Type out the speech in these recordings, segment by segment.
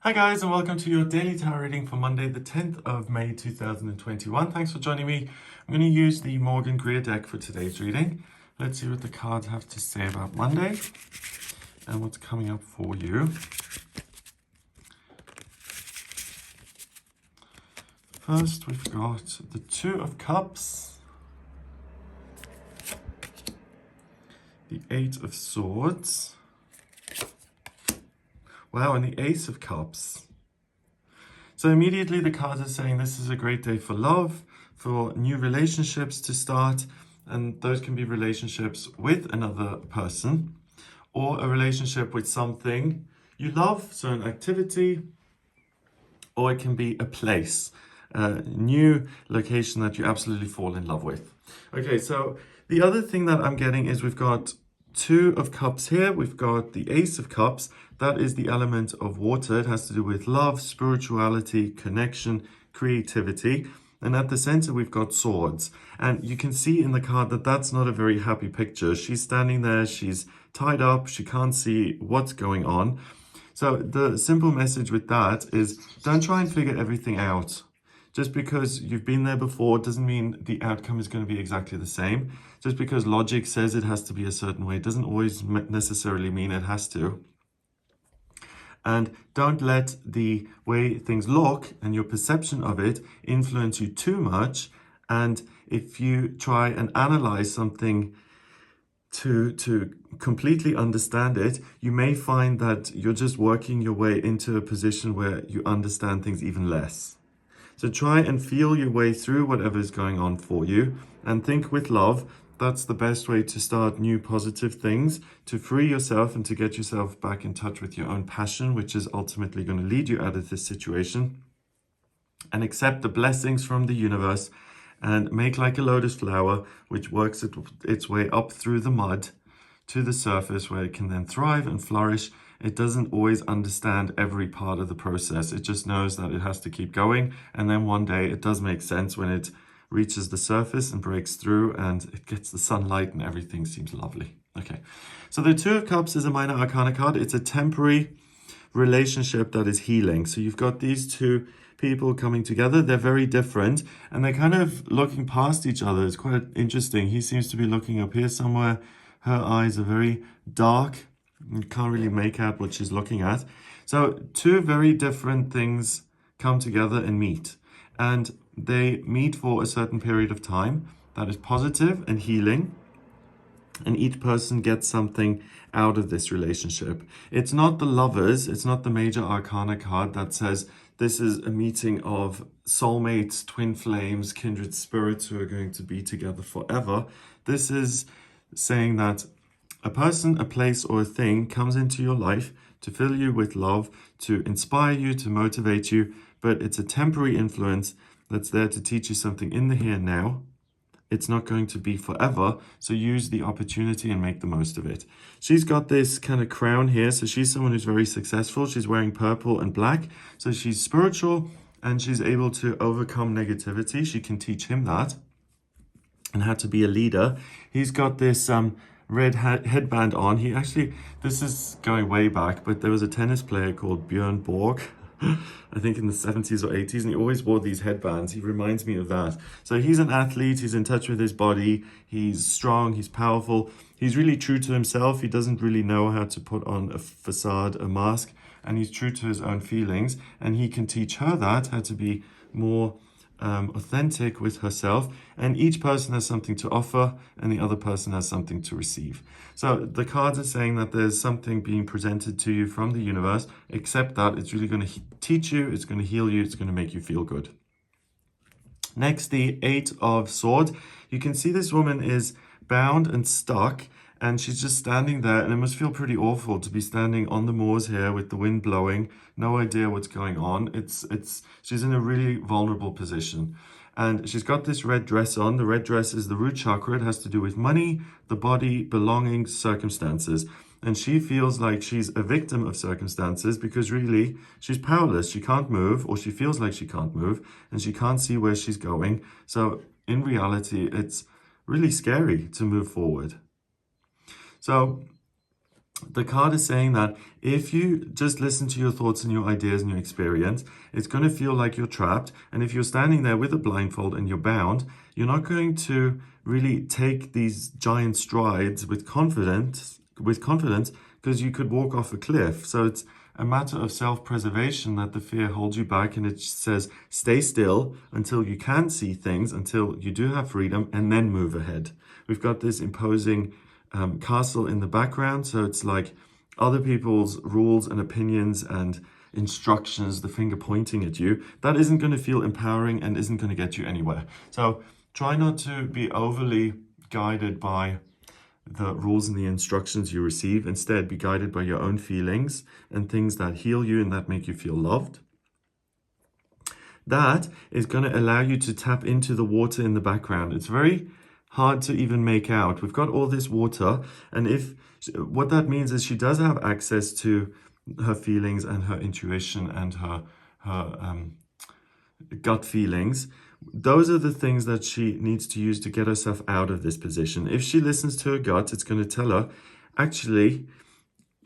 Hi guys, and welcome to your daily tarot reading for Monday the 10th of May 2021. Thanks for joining me. I'm going to use the Morgan Greer deck for today's reading. Let's see what the cards have to say about Monday and what's coming up for you. First, we've got the Two of Cups, the Eight of Swords, wow, and the Ace of Cups. So immediately the cards are saying this is a great day for love, for new relationships to start, and those can be relationships with another person or a relationship with something you love, so an activity, or it can be a place, a new location that you absolutely fall in love with. Okay, so the other thing that I'm getting is we've got Two of Cups here. We've got the Ace of Cups. That is the element of water. It has to do with love, spirituality, connection, creativity. And at the center, we've got swords. And you can see in the card that that's not a very happy picture. She's standing there. She's tied up. She can't see what's going on. So the simple message with that is don't try and figure everything out. Just because you've been there before doesn't mean the outcome is going to be exactly the same. Just because logic says it has to be a certain way doesn't always necessarily mean it has to. And don't let the way things look and your perception of it influence you too much. And if you try and analyze something to completely understand it, you may find that you're just working your way into a position where you understand things even less. So try and feel your way through whatever is going on for you and think with love. That's the best way to start new positive things, to free yourself and to get yourself back in touch with your own passion, which is ultimately going to lead you out of this situation. And accept the blessings from the universe and make like a lotus flower, which works its way up through the mud to the surface where it can then thrive and flourish. It doesn't always understand every part of the process. It just knows that it has to keep going. And then one day it does make sense when it reaches the surface and breaks through and it gets the sunlight and everything seems lovely. Okay, so the Two of Cups is a minor arcana card. It's a temporary relationship that is healing. So you've got these two people coming together. They're very different and they're kind of looking past each other. It's quite interesting. He seems to be looking up here somewhere. Her eyes are very dark. You can't really make out what she's looking at. So two very different things come together and meet. And they meet for a certain period of time that is positive and healing. And each person gets something out of this relationship. It's not the Lovers. It's not the major arcana card that says this is a meeting of soulmates, twin flames, kindred spirits who are going to be together forever. This is saying that a person, a place, or a thing comes into your life to fill you with love, to inspire you, to motivate you, but it's a temporary influence that's there to teach you something in the here and now. It's not going to be forever, so use the opportunity and make the most of it. She's got this kind of crown here, so she's someone who's very successful. She's wearing purple and black, so she's spiritual and she's able to overcome negativity. She can teach him that and how to be a leader. He's got this red headband on. He actually, this is going way back, but there was a tennis player called Björn Borg, I think in the 70s or 80s, and he always wore these headbands. He reminds me of that. So he's an athlete, he's in touch with his body, he's strong, he's powerful, he's really true to himself. He doesn't really know how to put on a facade, a mask, and he's true to his own feelings, and he can teach her that, how to be more authentic with herself. And each person has something to offer and the other person has something to receive. So the cards are saying that there's something being presented to you from the universe. Accept that. It's really going to teach you, it's going to heal you, it's going to make you feel good. Next, the Eight of Swords. You can see this woman is bound and stuck, and she's just standing there, and it must feel pretty awful to be standing on the moors here with the wind blowing, no idea what's going on. She's in a really vulnerable position. And she's got this red dress on. The red dress is the root chakra. It has to do with money, the body, belongings, circumstances. And she feels like she's a victim of circumstances because really she's powerless. She can't move, or she feels like she can't move, and she can't see where she's going. So in reality, it's really scary to move forward. So the card is saying that if you just listen to your thoughts and your ideas and your experience, it's going to feel like you're trapped. And if you're standing there with a blindfold and you're bound, you're not going to really take these giant strides with confidence, because you could walk off a cliff. So it's a matter of self-preservation that the fear holds you back, and it says stay still until you can see things, until you do have freedom, and then move ahead. We've got this imposing castle in the background, so it's like other people's rules and opinions and instructions, the finger pointing at you. That isn't going to feel empowering and isn't going to get you anywhere. So try not to be overly guided by the rules and the instructions you receive. Instead, be guided by your own feelings and things that heal you and that make you feel loved. That is going to allow you to tap into the water in the background. It's very hard to even make out. We've got all this water, and if what that means is she does have access to her feelings and her intuition and her gut feelings. Those are the things that she needs to use to get herself out of this position. If she listens to her gut, it's going to tell her, actually,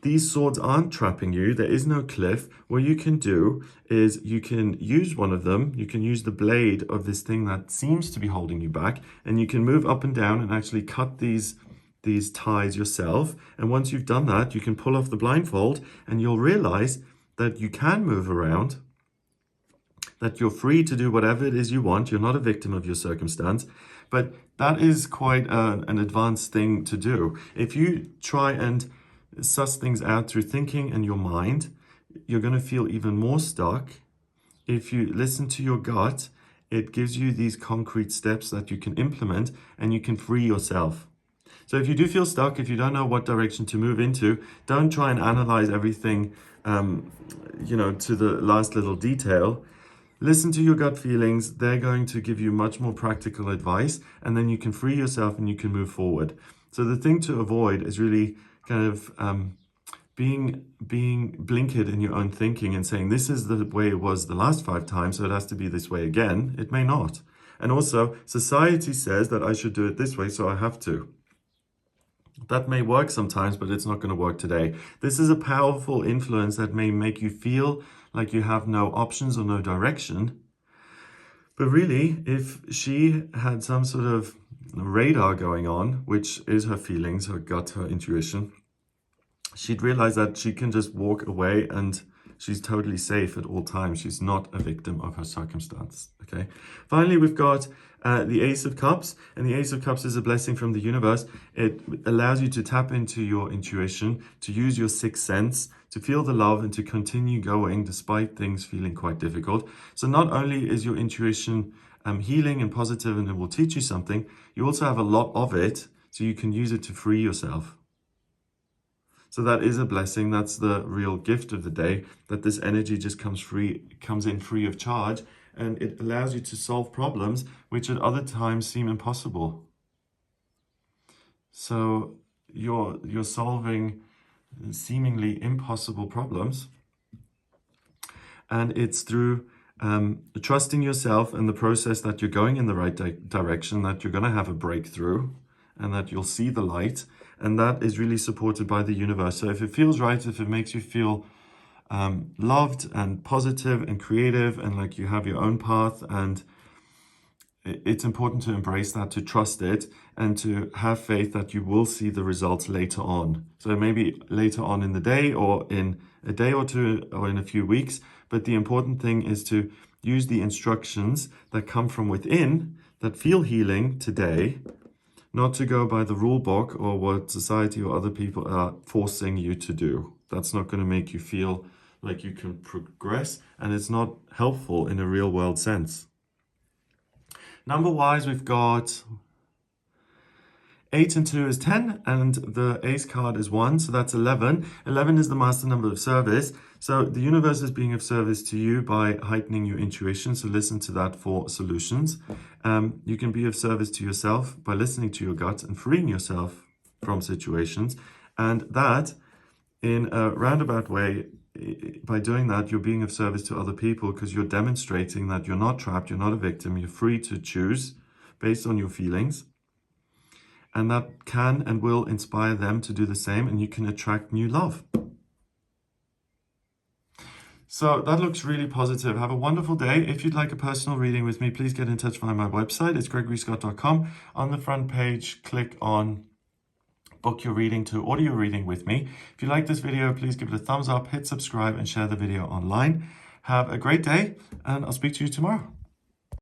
these swords aren't trapping you. There is no cliff. What you can do is you can use one of them. You can use the blade of this thing that seems to be holding you back, and you can move up and down and actually cut these ties yourself. And once you've done that, you can pull off the blindfold and you'll realize that you can move around, that you're free to do whatever it is you want. You're not a victim of your circumstance. But that is quite an advanced thing to do. If you try and suss things out through thinking and your mind, you're going to feel even more stuck. If you listen to your gut, it gives you these concrete steps that you can implement and you can free yourself. So if you do feel stuck, if you don't know what direction to move into, don't try and analyze everything, to the last little detail. Listen to your gut feelings. They're going to give you much more practical advice, and then you can free yourself and you can move forward. So the thing to avoid is really kind of being blinkered in your own thinking and saying, this is the way it was the last 5 times, so it has to be this way again. It may not. And also, society says that I should do it this way, so I have to. That may work sometimes, but it's not going to work today. This is a powerful influence that may make you feel like you have no options or no direction. But really, if she had some sort of radar going on, which is her feelings, her gut, her intuition, she'd realize that she can just walk away and she's totally safe at all times. She's not a victim of her circumstance. Okay. Finally, we've got the Ace of Cups, and the Ace of Cups is a blessing from the universe. It allows you to tap into your intuition, to use your sixth sense, to feel the love and to continue going despite things feeling quite difficult. So not only is your intuition healing and positive and it will teach you something, you also have a lot of it, so you can use it to free yourself. So that is a blessing. That's the real gift of the day, that this energy just comes in free of charge, and it allows you to solve problems which at other times seem impossible. So you're solving seemingly impossible problems, and it's through trusting yourself and the process that you're going in the right direction, that you're going to have a breakthrough and that you'll see the light. And that is really supported by the universe. So if it feels right, if it makes you feel loved and positive and creative and like you have your own path, and it's important to embrace that, to trust it, and to have faith that you will see the results later on. So maybe later on in the day, or in a day or two, or in a few weeks. But the important thing is to use the instructions that come from within, that feel healing today, not to go by the rule book or what society or other people are forcing you to do. That's not going to make you feel like you can progress, and it's not helpful in a real world sense. Number-wise, we've got 8 and 2 is 10, and the ace card is 1, so that's 11. 11 is the master number of service. So the universe is being of service to you by heightening your intuition, so listen to that for solutions. You can be of service to yourself by listening to your gut and freeing yourself from situations. And that, in a roundabout way, by doing that, you're being of service to other people, because you're demonstrating that you're not trapped, you're not a victim, you're free to choose based on your feelings. and that can and will inspire them to do the same, and you can attract new love. So that looks really positive. Have a wonderful day. If you'd like a personal reading with me, please get in touch via my website. It's gregoryscott.com. On the front page, click on book your reading to order your reading with me. If you like this video, please give it a thumbs up, hit subscribe, and share the video online. Have a great day, and I'll speak to you tomorrow.